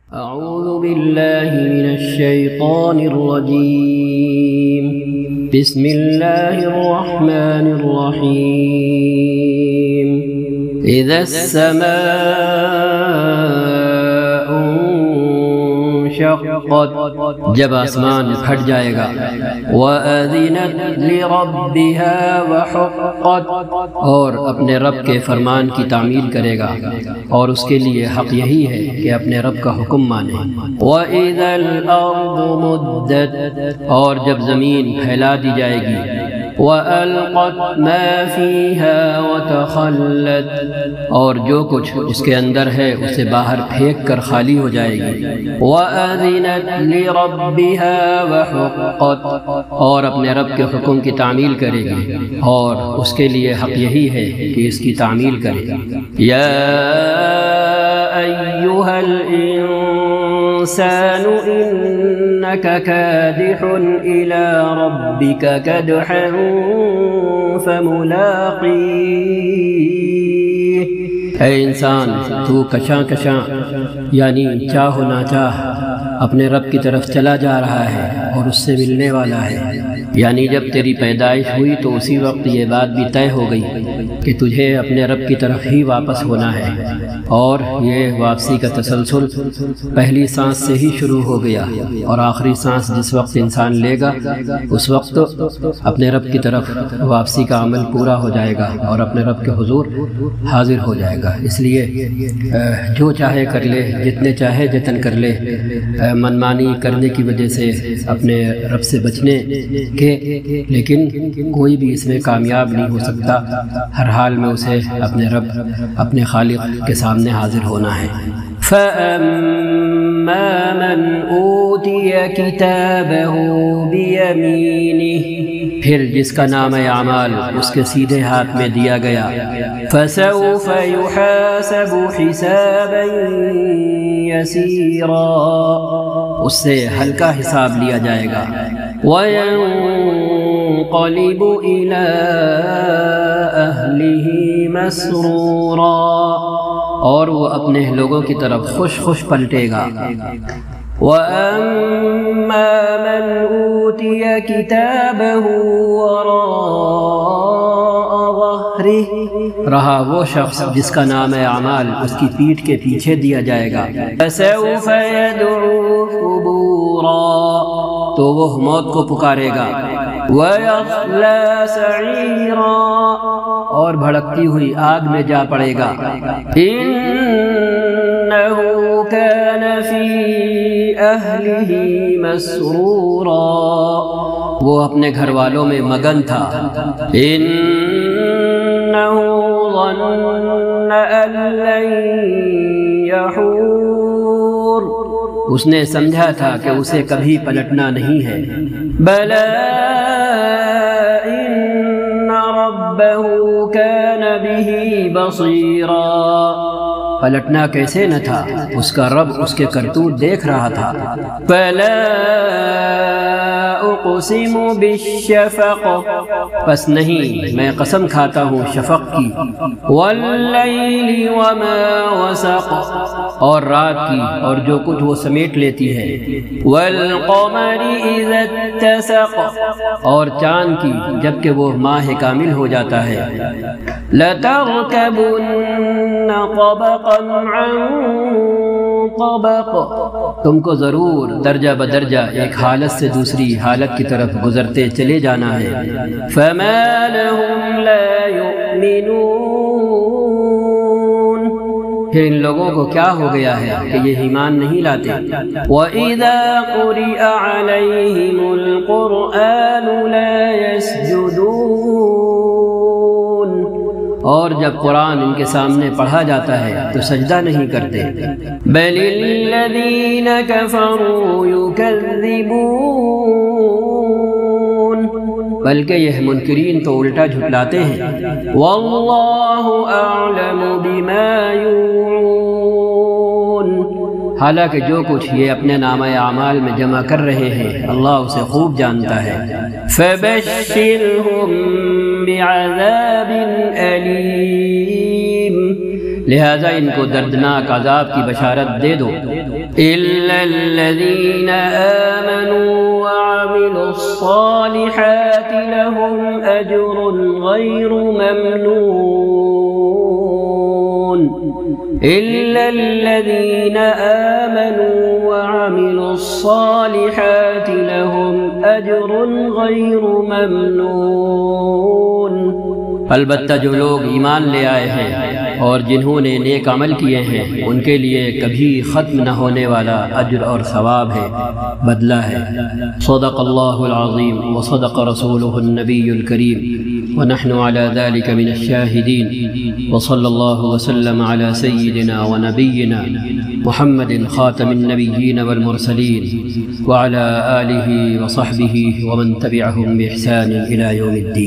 اعوذ باللہ من الشیطان الرجیم بسم اللہ الرحمن الرحیم اذا السماء انشقت جب آسمان پھٹ جائے گا وَأَذِنَتْ لِرَبِّهَا وَحُقَّتْ اور اپنے رب کے فرمان کی تعمیل کرے گا اور اس کے لیے حق یہی ہے کہ اپنے رب کا حکم مانے وَإِذَا الْأَرْضُ مُدَّتْ اور جب زمین پھیلا دی جائے گی وَأَلْقَتْ مَا فِيهَا وَتَخَلَّتْ اور جو کچھ اس کے اندر ہے اسے باہر پھینک کر خالی ہو جائے گی وَأَذِنَتْ لِرَبِّهَا وَحُقَّتْ اور اپنے رب کے حکم کی تعمیل کرے گی اور اس کے لیے حق یہی ہے کہ اس کی تعمیل کرے یا ایہا الانسان انک کادح الى ربک کدحا فملاقیہ اے انسان تو کشاں کشاں یعنی چاہو نہ چاہ اپنے رب کی طرف چلا جا رہا ہے اور اس سے ملنے والا ہے یعنی جب تیری پیدائش ہوئی تو اسی وقت یہ بات بھی طے ہو گئی کہ تجھے اپنے رب کی طرف ہی واپس ہونا ہے اور یہ واپسی کا تسلسل پہلی سانس سے ہی شروع ہو گیا اور آخری سانس جس وقت انسان لے گا اس وقت اپنے رب کی طرف واپسی کا عمل پورا ہو جائے گا اور اپنے رب کے حضور حاضر ہو جائے گا اس لیے جو چاہے کر لے جتنے چاہے جتن کر لے منمانی کرنے کی وجہ سے اپنے رب سے بچنے کے لیکن کوئی بھی اس میں کامیاب نہیں ہو سکتا ہر حال میں اسے اپنے رب اپنے خالق کے سامنے حاضر ہونا ہے فَأَمَّا مَنْ أُوتِيَ كِتَابَهُ بِيَمِينِهِ پھر جس کا نام اعمال اس کے سیدھے ہاتھ میں دیا گیا فَسَوْفَ يُحَاسَبُ حِسَابًا يَسِيرًا اس سے ہلکا حساب لیا جائے گا وَيَنْقَلِبُ إِلَىٰ أَهْلِهِ مَسْرُورًا اور وہ اپنے لوگوں کی طرف خوش خوش پلٹے گا وَأَمَّا مَنْ أُوتِيَ كِتَابَهُ وَرَاءَ ظَهْرِهِ رہا وہ شخص جس کا نام اعمال اس کی پیٹھ کے پیچھے دیا جائے گا فَسَوْفَ يَدْعُو ثُبُورًا تو وہ موت کو پکارے گا وَيَصْلَى سَعِيرًا اور بھڑکتی ہوئی آگ میں جا پڑے گا إِنَّهُ كَانَ فِي أَهْلِهِ مَسْرُورًا وہ اپنے گھر والوں میں مگن تھا إِنَّهُ ظَنَّ أَن لَّن يَحُورَ اس نے سمجھا تھا کہ اسے کبھی پلٹنا نہیں ہے بَلَىٰ إِنَّ رَبَّهُ كَانَ بِهِ بَصِيرًا پلٹنا کیسے نہ تھا اس کا رب اس کے کرتوت دیکھ رہا تھا فَلَا أُقْسِمُ بِالشَّفَقِ پس نہیں میں قسم کھاتا ہوں شفق کی وَاللَّيْلِ وَمَا وَسَقَ اور رات کی اور جو کچھ وہ سمیٹ لیتی ہے وَالْقَمَرِ إِذَا اتَّسَقَ اور چاند کی جبکہ وہ ماہ کامل ہو جاتا ہے لَتَرْكَبُنَّ طَبَقًا عَنْ طَبَقٍ تم کو ضرور درجہ بدرجہ ایک حالت سے دوسری حالت کی طرف گزرتے چلے جانا ہے فَمَا لَهُمْ لَا يُؤْمِنُونَ پھر ان لوگوں کو کیا ہو گیا ہے کہ یہ ایمان نہیں لاتے وَإِذَا قُرِئَ عَلَيْهِمُ الْقُرْآنُ لَا يَسْجُدُونَ اور جب قرآن ان کے سامنے پڑھا جاتا ہے تو سجدہ نہیں کرتے بَلِ الَّذِينَ كَفَرُوا يُكَذِّبُونَ بلکہ یہ منکرین تو الٹا جھٹلاتے ہیں وَاللَّهُ أَعْلَمُ بِمَا يُوعُونَ حالانکہ جو کچھ یہ اپنے نامہ اعمال میں جمع کر رہے ہیں اللہ اسے خوب جانتا ہے فَبَشِّرْهُم بِعَذَابٍ أَلِيمٍ لہذا ان کو دردناک عذاب کی بشارت دے دو۔ إِلَّا الَّذِينَ آمَنُوا وَعَمِلُوا الصَّالِحَاتِ لَهُمْ أَجْرٌ غَيْرُ مَمْنُونٍ إِلَّا الَّذِينَ آمَنُوا وَعَمِلُوا الصَّالِحَاتِ لَهُمْ أَجْرٌ غَيْرُ مَمْنُونٍ۔ البتہ جو لوگ ایمان لے آئے ہیں اور جنہوں نے نیک عمل کیے ہیں ان کے لیے کبھی ختم نہ ہونے والا اجر اور ثواب ہے، بدلہ ہے۔ صدق اللہ العظیم وصدق رسولہ النبی الکریم ونحن على ذلك من الشاہدین، وصلی اللہ وسلم على سیدنا ونبینا محمد خاتم النبیین والمرسلین وعلى آلہ وصحبہ ومن تبعہم بإحسان إلى یوم الدین۔